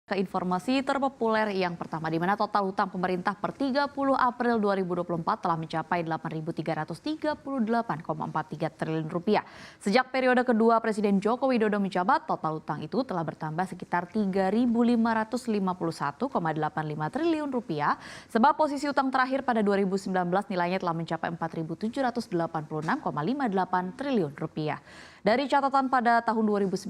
Ke informasi terpopuler yang pertama, di mana total hutang pemerintah per 30 April 2024 telah mencapai 8.338,43 triliun rupiah. Sejak periode kedua Presiden Joko Widodo menjabat, total hutang itu telah bertambah sekitar 3.551,85 triliun rupiah, sebab posisi hutang terakhir pada 2019 nilainya telah mencapai 4.786,58 triliun rupiah. Dari catatan pada tahun 2019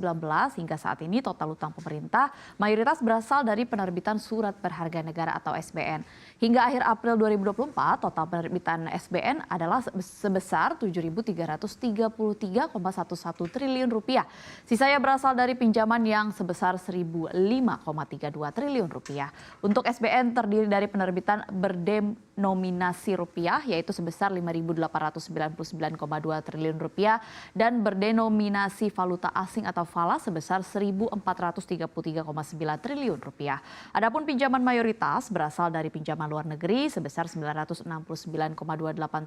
hingga saat ini total hutang pemerintah mayoritas berasal dari penerbitan surat berharga negara atau SBN. Hingga akhir April 2024 total penerbitan SBN adalah sebesar 7.333,11 triliun rupiah. Sisanya berasal dari pinjaman yang sebesar 1.005,32 triliun rupiah. Untuk SBN terdiri dari penerbitan berdenominasi rupiah yaitu sebesar 5.899,2 triliun rupiah dan berdenominasi valuta asing atau FALA sebesar 1.433,9 triliun rupiah. Adapun pinjaman mayoritas berasal dari pinjaman luar negeri sebesar 969,28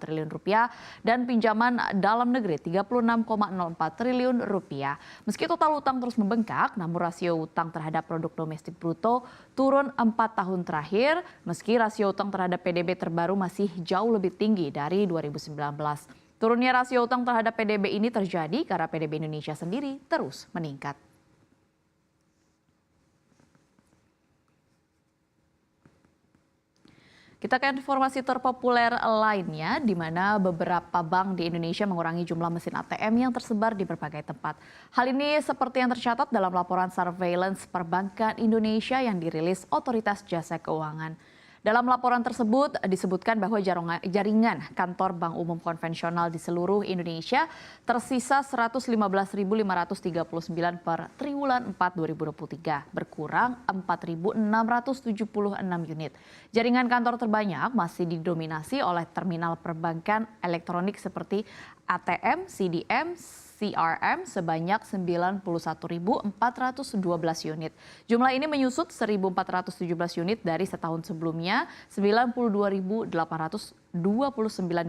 triliun rupiah dan pinjaman dalam negeri 36,04 triliun rupiah. Meski total utang terus membengkak, namun rasio utang terhadap produk domestik bruto turun 4 tahun terakhir, meski rasio utang terhadap PDB terbaru masih jauh lebih tinggi dari 2019. Turunnya rasio utang terhadap PDB ini terjadi karena PDB Indonesia sendiri terus meningkat. Kita ke informasi terpopuler lainnya, di mana beberapa bank di Indonesia mengurangi jumlah mesin ATM yang tersebar di berbagai tempat. Hal ini seperti yang tercatat dalam laporan surveillance perbankan Indonesia yang dirilis Otoritas Jasa Keuangan. Dalam laporan tersebut disebutkan bahwa jaringan kantor bank umum konvensional di seluruh Indonesia tersisa 115.539 per triwulan 4 2023, berkurang 4.676 unit. Jaringan kantor terbanyak masih didominasi oleh terminal perbankan elektronik seperti ATM, CDM, CRM sebanyak 91.412 unit. Jumlah ini menyusut 1.417 unit dari setahun sebelumnya, 92.829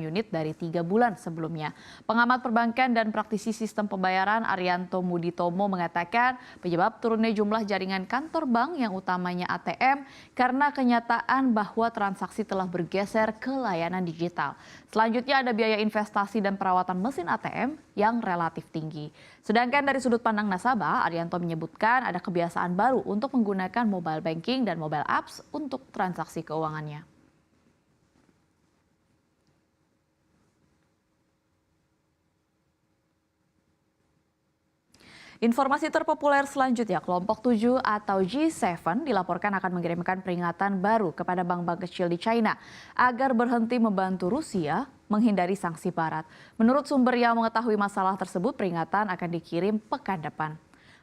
unit dari 3 bulan sebelumnya. Pengamat perbankan dan praktisi sistem pembayaran Arianto Muditomo mengatakan penyebab turunnya jumlah jaringan kantor bank yang utamanya ATM karena kenyataan bahwa transaksi telah bergeser ke layanan digital. Selanjutnya ada biaya investasi dan perawatan mesin ATM yang relatif tinggi. Sedangkan dari sudut pandang nasabah, Arianto menyebutkan ada kebiasaan baru untuk menggunakan mobile banking dan mobile apps untuk transaksi keuangannya. Informasi terpopuler selanjutnya, kelompok 7 atau G7 dilaporkan akan mengirimkan peringatan baru kepada bank-bank kecil di China agar berhenti membantu Rusia menghindari sanksi barat. Menurut sumber yang mengetahui masalah tersebut, peringatan akan dikirim pekan depan.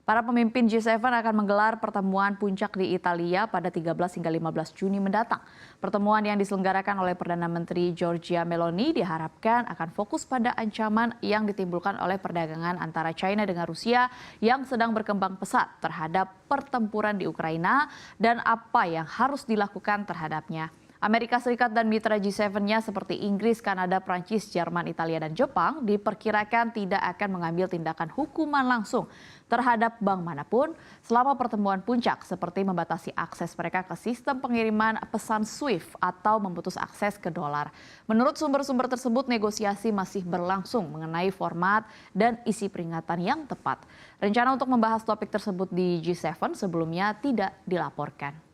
Para pemimpin G7 akan menggelar pertemuan puncak di Italia pada 13 hingga 15 Juni mendatang. Pertemuan yang diselenggarakan oleh Perdana Menteri Giorgia Meloni diharapkan akan fokus pada ancaman yang ditimbulkan oleh perdagangan antara China dengan Rusia yang sedang berkembang pesat terhadap pertempuran di Ukraina dan apa yang harus dilakukan terhadapnya. Amerika Serikat dan mitra G7-nya seperti Inggris, Kanada, Prancis, Jerman, Italia, dan Jepang diperkirakan tidak akan mengambil tindakan hukuman langsung terhadap bank manapun selama pertemuan puncak seperti membatasi akses mereka ke sistem pengiriman pesan SWIFT atau memutus akses ke dolar. Menurut sumber-sumber tersebut, negosiasi masih berlangsung mengenai format dan isi peringatan yang tepat. Rencana untuk membahas topik tersebut di G7 sebelumnya tidak dilaporkan.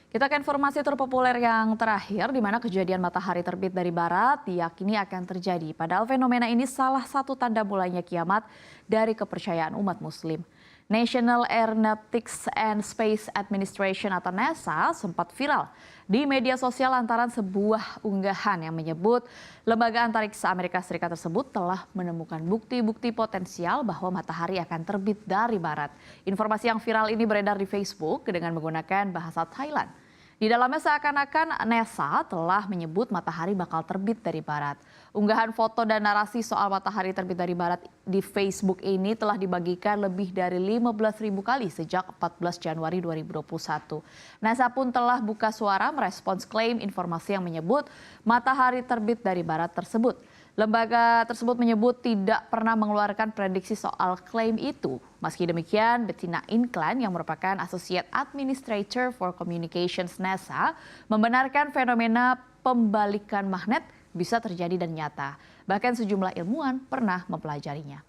Kita ke informasi terpopuler yang terakhir, di mana kejadian matahari terbit dari barat diyakini akan terjadi. Padahal fenomena ini salah satu tanda mulainya kiamat dari kepercayaan umat muslim. National Aeronautics and Space Administration atau NASA sempat viral di media sosial lantaran sebuah unggahan yang menyebut lembaga antariksa Amerika Serikat tersebut telah menemukan bukti-bukti potensial bahwa matahari akan terbit dari barat. Informasi yang viral ini beredar di Facebook dengan menggunakan bahasa Thailand. Di dalamnya seakan-akan NASA telah menyebut matahari bakal terbit dari barat. Unggahan foto dan narasi soal matahari terbit dari barat di Facebook ini telah dibagikan lebih dari 15.000 kali sejak 14 Januari 2021. NASA pun telah buka suara merespons klaim informasi yang menyebut matahari terbit dari barat tersebut. Lembaga tersebut menyebut tidak pernah mengeluarkan prediksi soal klaim itu. Meski demikian, Bettina Inclán yang merupakan Associate Administrator for Communications NASA membenarkan fenomena pembalikan magnet bisa terjadi dan nyata. Bahkan sejumlah ilmuwan pernah mempelajarinya.